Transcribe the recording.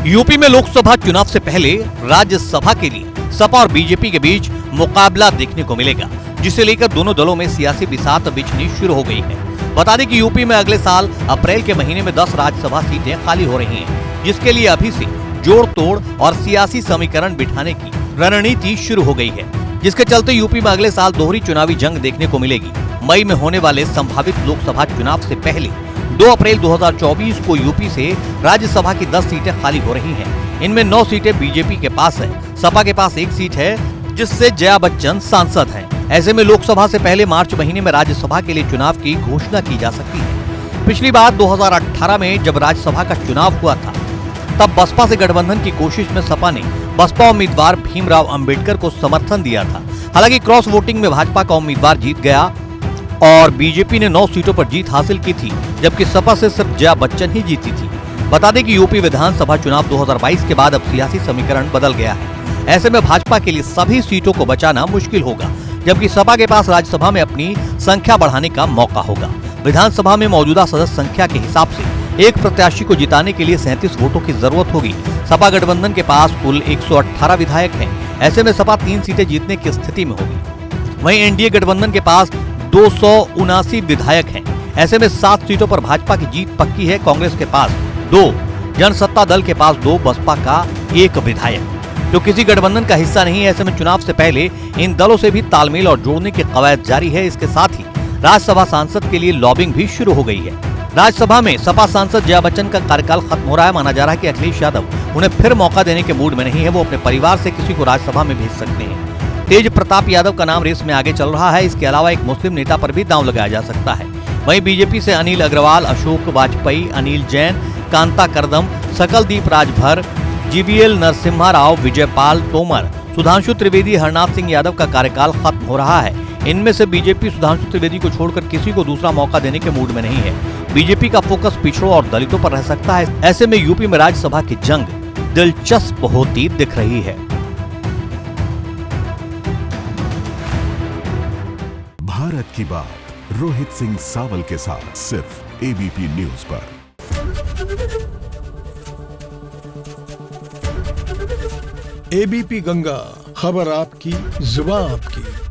UP में लोकसभा चुनाव से पहले राज्यसभा के लिए सपा और बीजेपी के बीच मुकाबला देखने को मिलेगा, जिसे लेकर दोनों दलों में सियासी बिसात बिछनी शुरू हो गई है। बता दें कि यूपी में अगले साल अप्रैल के महीने में 10 राज्यसभा सीटें खाली हो रही हैं, जिसके लिए अभी से जोड़ तोड़ और सियासी समीकरण बिठाने की रणनीति शुरू हो गई है, जिसके चलते यूपी में अगले साल दोहरी चुनावी जंग देखने को मिलेगी। मई में होने वाले संभावित लोकसभा चुनाव से पहले 2 अप्रैल 2024 को यूपी से राज्यसभा की 10 सीटें खाली हो रही हैं। इनमें 9 सीटें बीजेपी के पास है, सपा के पास 1 सीट है, जिससे जया बच्चन सांसद हैं। ऐसे में लोकसभा से पहले मार्च महीने में राज्यसभा के लिए चुनाव की घोषणा की जा सकती है। पिछली बार 2018 में जब राज्यसभा का चुनाव हुआ था, तब बसपा से गठबंधन की कोशिश में सपा ने बसपा उम्मीदवार भीमराव अंबेडकर को समर्थन दिया था। हालांकि क्रॉस वोटिंग में भाजपा का उम्मीदवार जीत गया और बीजेपी ने 9 सीटों पर जीत हासिल की थी, जबकि सपा से सिर्फ जया बच्चन ही जीती थी। बता दें कि यूपी विधानसभा चुनाव 2022 के बाद अब सियासी समीकरण बदल गया है। ऐसे में भाजपा के लिए सभी सीटों को बचाना मुश्किल होगा, जबकि सपा के पास राज्यसभा में अपनी संख्या बढ़ाने का मौका होगा। विधानसभा में मौजूदा सदस्य संख्या के हिसाब से एक प्रत्याशी को जिताने के लिए 37 वोटों की जरूरत होगी। सपा गठबंधन के पास कुल 118 विधायक हैं। ऐसे में सपा 3 सीटें जीतने की स्थिति में होगी। वहीं एनडीए गठबंधन के पास 279 विधायक हैं। ऐसे में 7 सीटों पर भाजपा की जीत पक्की है। कांग्रेस के पास 2, जनसत्ता दल के पास 2, बसपा का 1 विधायक जो किसी गठबंधन का हिस्सा नहीं है। ऐसे में चुनाव से पहले इन दलों से भी तालमेल और जोड़ने की कवायद जारी है। इसके साथ ही राज्यसभा सांसद के लिए लॉबिंग भी शुरू हो गई है। राज्यसभा में सपा सांसद जया बच्चन का कार्यकाल खत्म हो रहा है। माना जा रहा है कि अखिलेश यादव उन्हें फिर मौका देने के मूड में नहीं है। वो अपने परिवार से किसी को राज्यसभा में भेज सकते हैं। तेज प्रताप यादव का नाम रेस में आगे चल रहा है। इसके अलावा एक मुस्लिम नेता पर भी दांव लगाया जा सकता है। वहीं बीजेपी से अनिल अग्रवाल, अशोक वाजपेयी, अनिल जैन, कांता करदम, सकलदीप राजभर, जीवीएल नरसिम्हा राव, विजयपाल तोमर, सुधांशु त्रिवेदी, हरनाथ सिंह यादव का कार्यकाल खत्म हो रहा है। इनमें से बीजेपी सुधांशु त्रिवेदी को छोड़कर किसी को दूसरा मौका देने के मूड में नहीं है। बीजेपी का फोकस पिछड़ों और दलितों पर रह सकता है। ऐसे में यूपी में राज्यसभा की जंग दिलचस्प होती दिख रही है। भारत की बात रोहित सिंह सावल के साथ सिर्फ एबीपी न्यूज पर। एबीपी गंगा, खबर आपकी, जुबान आपकी।